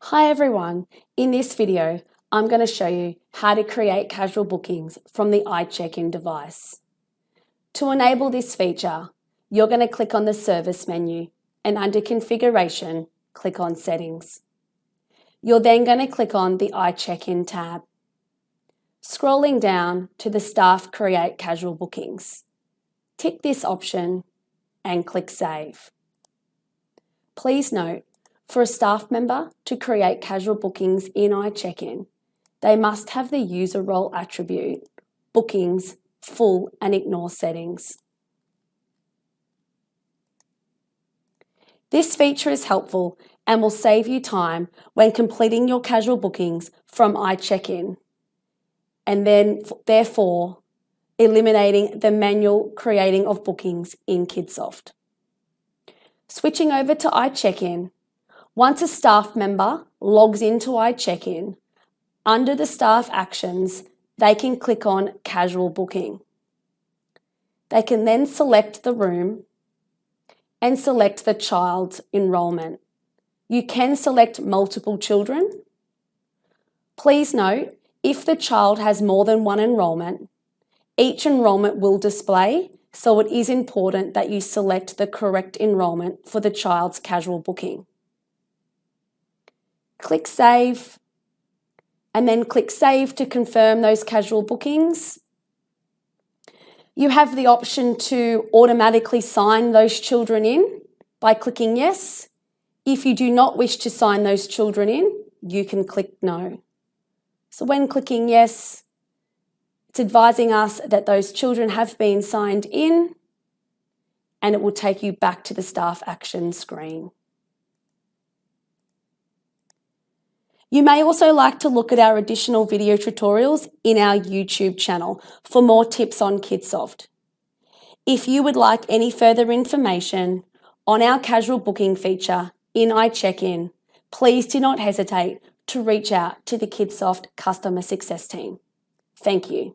Hi everyone, in this video I'm going to show you how to create casual bookings from the iCheck-In device. To enable this feature, you're going to click on the Service menu and under Configuration, click on Settings. You're then going to click on the iCheck-In tab. Scrolling down to the Staff Create Casual Bookings. Tick this option and click Save. Please note, for a staff member to create casual bookings in iCheck-In, they must have the user role attribute, Bookings, Full and Ignore settings. This feature is helpful and will save you time when completing your casual bookings from iCheck-In, and then therefore eliminating the manual creating of bookings in Kidsoft. Switching over to iCheck-In, once a staff member logs into iCheck-In, under the staff actions, they can click on Casual Booking. They can then select the room and select the child's enrolment. You can select multiple children. Please note, if the child has more than one enrolment, each enrolment will display, so it is important that you select the correct enrolment for the child's casual booking. Click Save, and then click Save to confirm those casual bookings. You have the option to automatically sign those children in by clicking Yes. If you do not wish to sign those children in, you can click No. So when clicking Yes, it's advising us that those children have been signed in, and it will take you back to the Staff Action screen. You may also like to look at our additional video tutorials in our YouTube channel for more tips on Kidsoft. If you would like any further information on our casual booking feature in iCheck-In, please do not hesitate to reach out to the Kidsoft customer success team. Thank you.